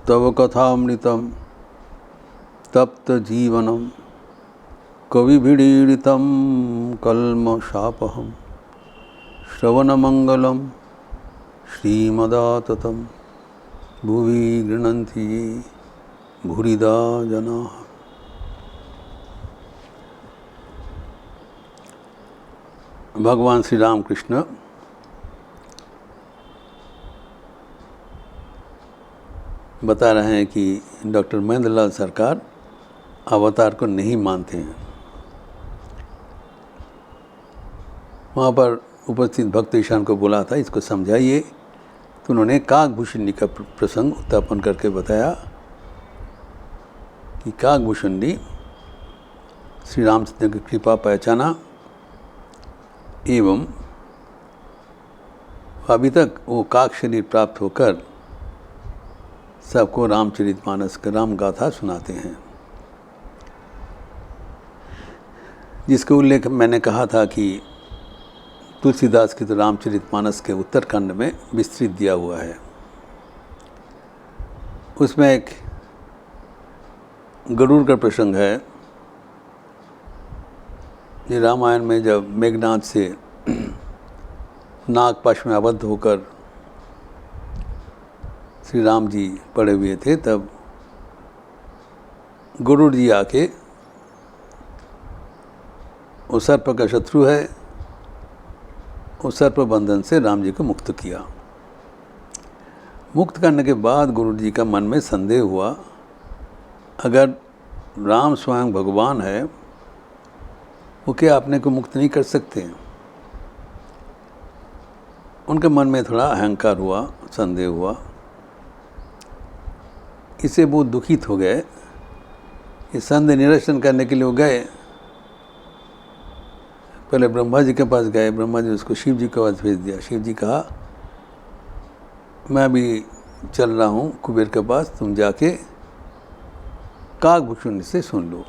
तव कथामृतं तप्तजीवनं कविभिडीडितं कल्मषापहं श्रवणमंगलं श्रीमदाततं भुवि गृह्णन्ति ये भूरिदा जनाः। भगवान श्री राम कृष्ण बता रहे हैं कि डॉक्टर महेंद्र लाल सरकार अवतार को नहीं मानते हैं। वहाँ पर उपस्थित भक्त ईशान को बोला था इसको समझाइए, तो उन्होंने काकभूषणी का प्रसंग उत्थापन करके बताया कि काकभूषणी श्री रामचंद्र की कृपा पहचाना एवं अभी तक वो काक शरीर प्राप्त होकर सबको रामचरितमानस का राम गाथा सुनाते हैं, जिसका उल्लेख मैंने कहा था कि तुलसीदास की तो रामचरितमानस के उत्तरखंड में विस्तृत दिया हुआ है। उसमें एक गरुड़ का प्रसंग है। ये रामायण में जब मेघनाद से नागपाश में आबद्ध होकर श्री राम जी पड़े हुए थे, तब गरुड़ जी आके वो सर्प का शत्रु है, उस सर्प बंधन से राम जी को मुक्त किया। मुक्त करने के बाद गुरु जी का मन में संदेह हुआ, अगर राम स्वयं भगवान है वो क्या अपने को मुक्त नहीं कर सकते? उनके मन में थोड़ा अहंकार हुआ, संदेह हुआ। इससे बहुत दुखित हो गए। इस संदेह निरसन करने के लिए वो गए, पहले ब्रह्मा जी के पास गए। ब्रह्मा जी उसको शिव जी के पास भेज दिया। शिव जी कहा मैं भी चल रहा हूँ कुबेर के पास, तुम जाके काकभूषणी से सुन लो।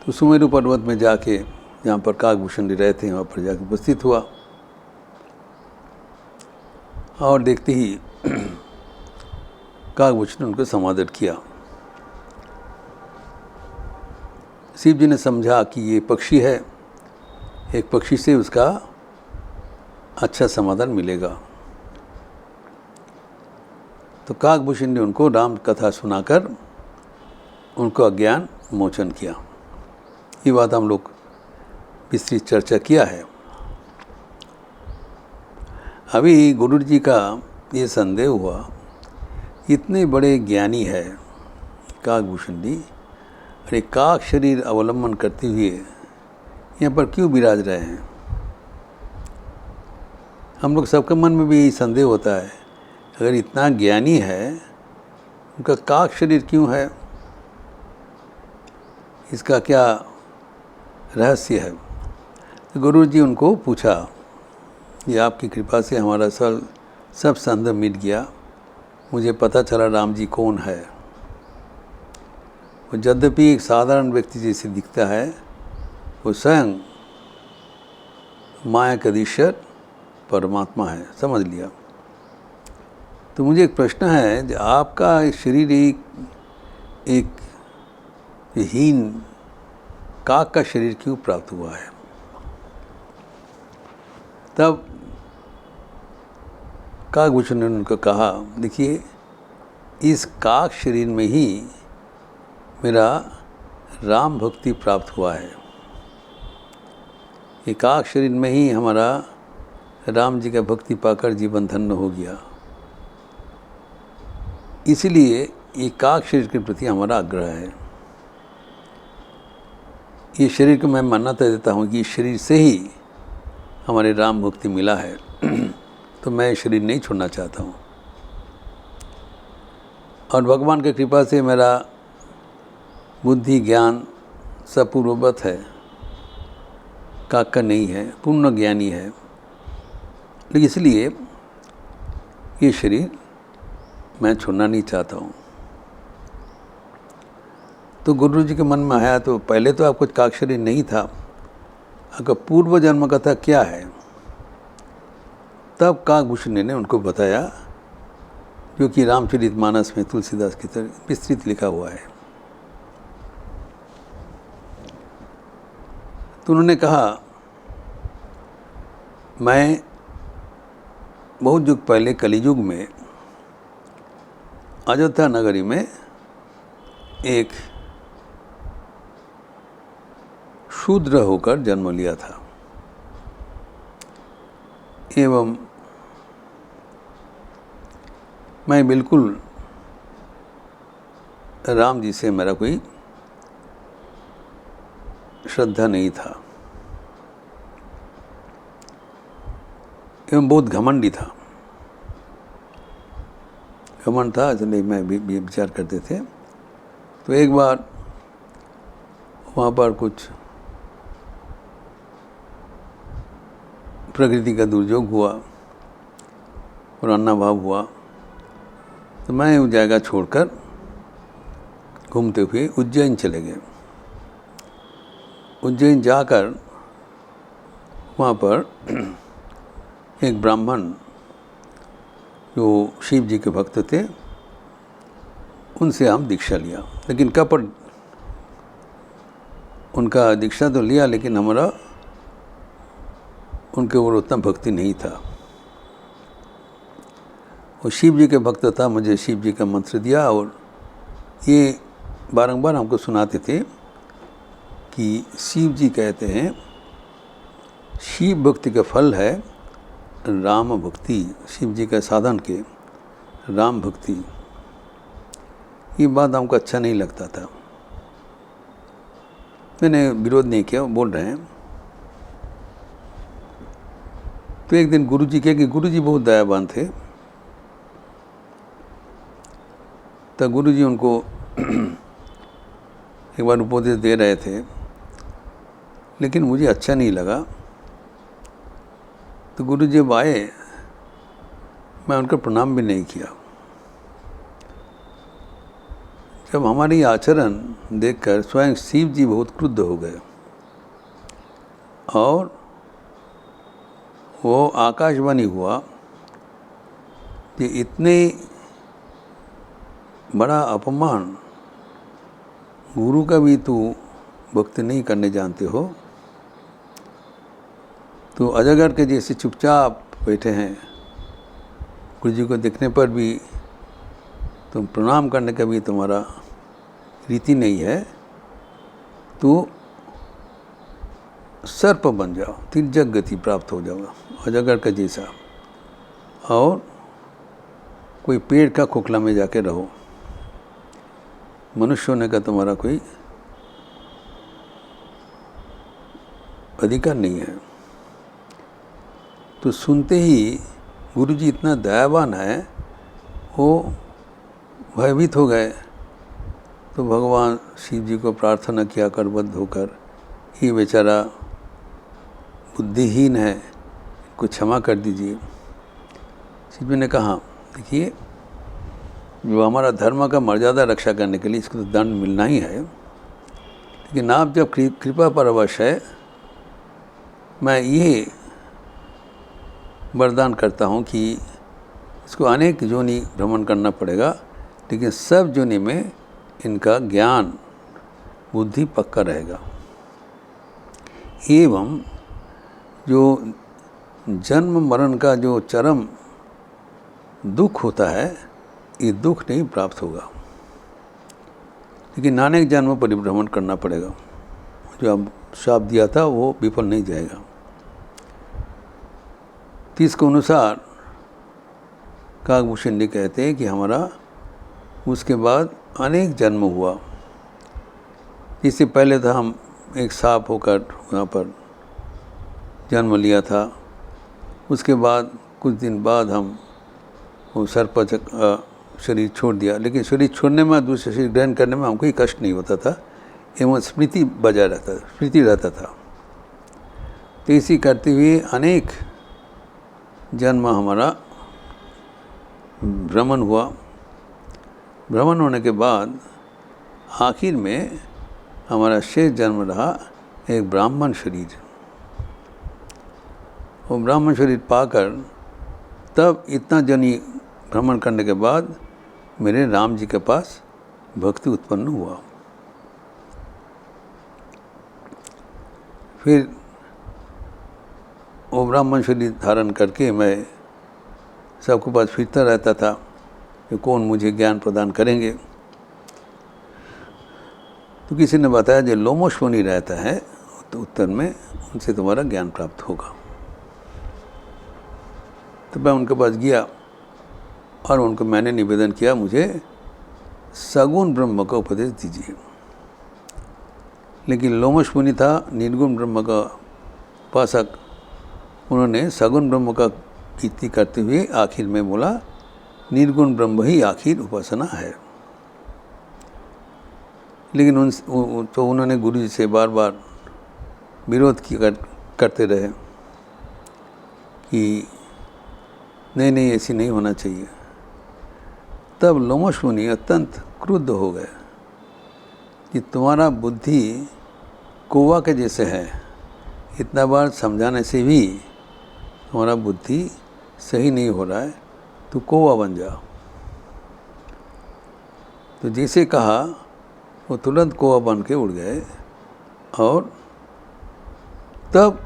तो सुमेरु पर्वत में जाके जहाँ पर काकभूषणी रहते हैं वहाँ पर जाके उपस्थित हुआ और देखते ही काकभूषणी उनको समादर किया। शिव जी ने समझा कि ये पक्षी है, एक पक्षी से उसका अच्छा समाधान मिलेगा। तो काकभूषणी ने उनको राम कथा सुनाकर उनको अज्ञान मोचन किया। ये बात हम लोग विस्तृत चर्चा किया है। अभी गुरु जी का ये संदेह हुआ, इतने बड़े ज्ञानी है काकभूषणी, अरे काक शरीर अवलंबन करते हुए यहाँ पर क्यों विराज रहे हैं? हम लोग सबके मन में भी यही संदेह होता है, अगर इतना ज्ञानी है उनका काक शरीर क्यों है? इसका क्या रहस्य है? तो गुरु जी उनको पूछा, ये आपकी कृपा से हमारा सब संदेह मिट गया। मुझे पता चला राम जी कौन है। वो यद्यपि एक साधारण व्यक्ति जैसे दिखता है, वो स्वयं माया का ईश्वर परमात्मा है, समझ लिया। तो मुझे एक प्रश्न है, जो आपका शरीर एक हीन काक का शरीर क्यों प्राप्त हुआ है? तब काकभूषणी ने उनको कहा, देखिए इस काक शरीर में ही मेरा राम भक्ति प्राप्त हुआ है। ये काक शरीर में ही हमारा राम जी का भक्ति पाकर जीवन धन्य हो गया। इसलिए ये काक शरीर के प्रति हमारा आग्रह है। ये शरीर को मैं मान्यता देता हूँ कि इस शरीर से ही हमारे राम भक्ति मिला है, तो मैं शरीर नहीं छोड़ना चाहता हूँ। और भगवान की कृपा से मेरा बुद्धि ज्ञान सब पूर्ववत है, काक का नहीं है, पूर्ण ज्ञानी है। लेकिन इसलिए ये शरीर मैं छोड़ना नहीं चाहता हूँ। तो गुरु जी के मन में आया, तो पहले तो आपको काक शरीर नहीं था, आपका पूर्व जन्म कथा क्या है? तब काकभूषणी ने उनको बताया, जो कि रामचरितमानस में तुलसीदास की तरह विस्तृत लिखा हुआ है। तो उन्होंने कहा, मैं बहुत युग पहले कलियुग में अयोध्या नगरी में एक शूद्र होकर जन्म लिया था एवं मैं बिल्कुल राम जी से मेरा कोई श्रद्धा नहीं था एवं बहुत घमंडी था। घमंड था, इसलिए मैं भी विचार करते थे। तो एक बार वहाँ पर कुछ प्रकृति का दुर्योग हुआ और अन्नाभाव हुआ, तो मैं उस जगह छोड़कर घूमते हुए उज्जैन चले गए। उज्जैन जाकर वहाँ पर एक ब्राह्मण जो शिव जी के भक्त थे, उनसे हम दीक्षा लिया। लेकिन कपट उनका दीक्षा तो लिया, लेकिन हमारा उनके ऊपर उतना भक्ति नहीं था। वो शिव जी के भक्त था, मुझे शिव जी का मंत्र दिया और ये बारंबार हमको सुनाते थे कि शिव जी कहते हैं शिव भक्ति का फल है राम भक्ति, शिव जी का साधन के राम भक्ति। ये बात हमको अच्छा नहीं लगता था, मैंने विरोध नहीं किया, बोल रहे हैं। तो एक दिन गुरुजी कहे कि गुरुजी बहुत दयावान थे, तो गुरुजी उनको एक बार उपदेश दे रहे थे, लेकिन मुझे अच्छा नहीं लगा। तो गुरुजी जब आए, मैं उनका प्रणाम भी नहीं किया। जब हमारी आचरण देखकर स्वयं शिव जी बहुत क्रुद्ध हो गए और वो आकाशवाणी हुआ कि इतने बड़ा अपमान, गुरु का भी तू भक्ति नहीं करने जानते हो, तो अजगर के जैसे चुपचाप बैठे हैं, गुरु जी को देखने पर भी तुम प्रणाम करने का भी तुम्हारा रीति नहीं है, तो सर्प बन जाओ, तिर्यक गति प्राप्त हो जाओगा अजगर का जैसा, और कोई पेड़ का खोखला में जाके रहो, मनुष्य होने का तुम्हारा कोई अधिकार नहीं है। तो सुनते ही गुरुजी इतना दयावान है, वो भयभीत हो गए। तो भगवान शिव जी को प्रार्थना किया करबद्ध होकर, ये बेचारा बुद्धिहीन है, इनको क्षमा कर दीजिए। शिव जी ने कहा, देखिए जो हमारा धर्म का मर्यादा रक्षा करने के लिए इसको तो दंड मिलना ही है, लेकिन आप जब कृपा परवश है, मैं ये वरदान करता हूँ कि इसको अनेक जोनि भ्रमण करना पड़ेगा, लेकिन सब जोनि में इनका ज्ञान बुद्धि पक्का रहेगा। एवं जो जन्म मरण का जो चरम दुख होता है, ये दुख नहीं प्राप्त होगा, लेकिन नानक जन्म परिभ्रमण करना पड़ेगा। जो अब शाप दिया था वो विफल नहीं जाएगा। तो इसके अनुसार काकभूषण जी कहते हैं कि हमारा उसके बाद अनेक जन्म हुआ। इससे पहले तो हम एक सांप होकर वहाँ पर जन्म लिया था, उसके बाद कुछ दिन बाद हम वो सर्प शरीर छोड़ दिया, लेकिन शरीर छोड़ने में, दूसरे शरीर ग्रहण करने में हमको कोई कष्ट नहीं होता था, एवं स्मृति बजाय रहता था, स्मृति रहता था। तो इसी करते हुए अनेक जन्म हमारा भ्रमण हुआ। भ्रमण होने के बाद आखिर में हमारा शेष जन्म रहा एक ब्राह्मण शरीर। वो ब्राह्मण शरीर पाकर तब इतना जनी भ्रमण करने के बाद मेरे राम जी के पास भक्ति उत्पन्न हुआ। फिर वो ब्राह्मण शरीर धारण करके मैं सबके पास फिरता रहता था कि कौन मुझे ज्ञान प्रदान करेंगे। तो किसी ने बताया जो लोमश मुनि रहता है तो उत्तर में, उनसे तुम्हारा ज्ञान प्राप्त होगा। तो मैं उनके पास गया और उनको मैंने निवेदन किया, मुझे सगुण ब्रह्म का उपदेश दीजिए। लेकिन लोमश मुनि था, निर्गुण ब्रह्म का उपासक, उन्होंने सगुण ब्रह्म का कीर्ति करते हुए आखिर में बोला निर्गुण ब्रह्म ही आखिर उपासना है। लेकिन उन्होंने गुरु जी से बार बार विरोध करते रहे कि नहीं ऐसी नहीं होना चाहिए। तब लोमश मुनि अत्यंत क्रुद्ध हो गए कि तुम्हारा बुद्धि कौवा के जैसे है, इतना बार समझाने से भी तुम्हारा बुद्धि सही नहीं हो रहा है, तो कौवा बन जाओ। तो जैसे कहा वो तुरंत कौवा बन के उड़ गए। और तब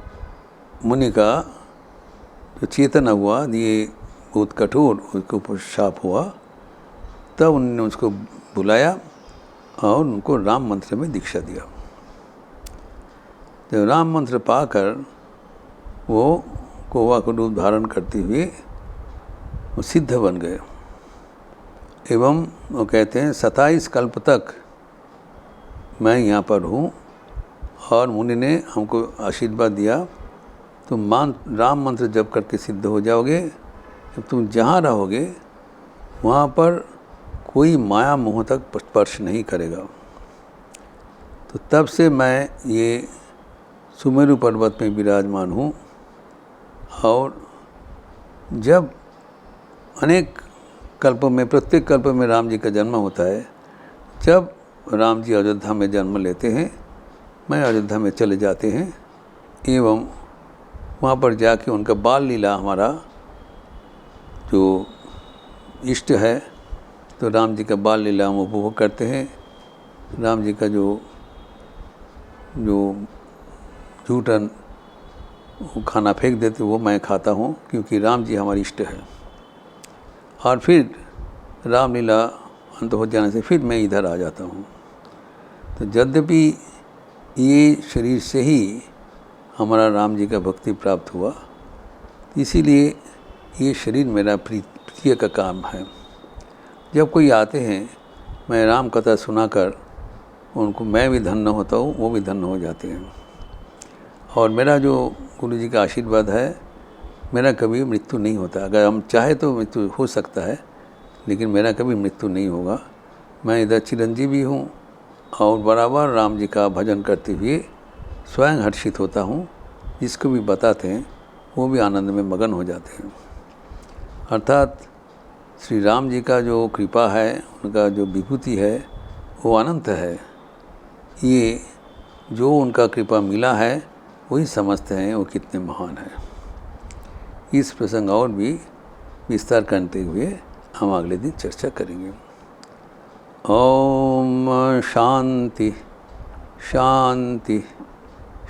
मुनि का जो चेतना हुआ, ये बहुत कठोर उसके ऊपर शाप हुआ, तब उन्होंने उसको बुलाया और उनको राम मंत्र में दीक्षा दिया। जब राम मंत्र पाकर वो कौवा को रूप धारण करते हुए वो सिद्ध बन गए। एवं वो कहते हैं 27 कल्प तक मैं यहाँ पर हूँ और मुनि ने हमको आशीर्वाद दिया, तुम राम मंत्र जप करके सिद्ध हो जाओगे। जब तुम जहाँ रहोगे वहाँ पर कोई माया मोह तक स्पर्श नहीं करेगा। तो तब से मैं ये सुमेरु पर्वत में विराजमान हूँ। और जब अनेक कल्पों में, प्रत्येक कल्प में राम जी का जन्म होता है, जब राम जी अयोध्या में जन्म लेते हैं, मैं अयोध्या में चले जाते हैं एवं वहाँ पर जाके उनका बाल लीला हमारा जो इष्ट है, तो राम जी का बाल लीला हम उपभोग करते हैं। राम जी का जो झूठन खाना फेंक देते वो मैं खाता हूँ, क्योंकि राम जी हमारे इष्ट है। और फिर रामलीला अंत हो जाने से फिर मैं इधर आ जाता हूँ। तो यद्यपि ये शरीर से ही हमारा राम जी का भक्ति प्राप्त हुआ, इसीलिए ये शरीर मेरा प्रिय का काम है। जब कोई आते हैं, मैं राम कथा सुनाकर उनको मैं भी धन्य होता हूँ, वो भी धन्य हो जाते हैं। और मेरा जो गुरु जी का आशीर्वाद है, मेरा कभी मृत्यु नहीं होता। अगर हम चाहे तो मृत्यु हो सकता है, लेकिन मेरा कभी मृत्यु नहीं होगा। मैं इधर चिरंजीवी हूँ और बराबर राम जी का भजन करते हुए स्वयं हर्षित होता हूँ। जिसको भी बताते हैं वो भी आनंद में मगन हो जाते हैं। अर्थात श्री राम जी का जो कृपा है, उनका जो विभूति है, वो अनंत है। ये जो उनका कृपा मिला है वही समझते हैं वो कितने महान हैं। इस प्रसंग और भी विस्तार करते हुए हम अगले दिन चर्चा करेंगे। ओम शांति शांति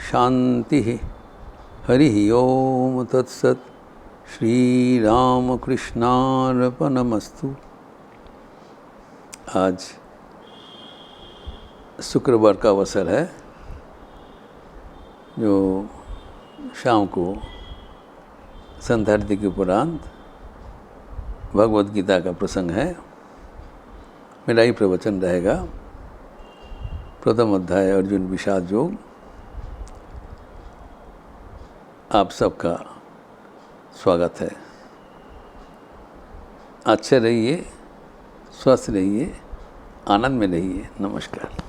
शांति। हरि ओम तत्सत। श्री राम कृष्णार्पणमस्तु। आज शुक्रवार का अवसर है, जो शाम को संध्या आरती के उपरांत भगवद गीता का प्रसंग है। मेरा ही प्रवचन रहेगा। प्रथम अध्याय अर्जुन विषाद योग। आप सबका स्वागत है। अच्छे रहिए, स्वस्थ रहिए, आनंद में रहिए। नमस्कार।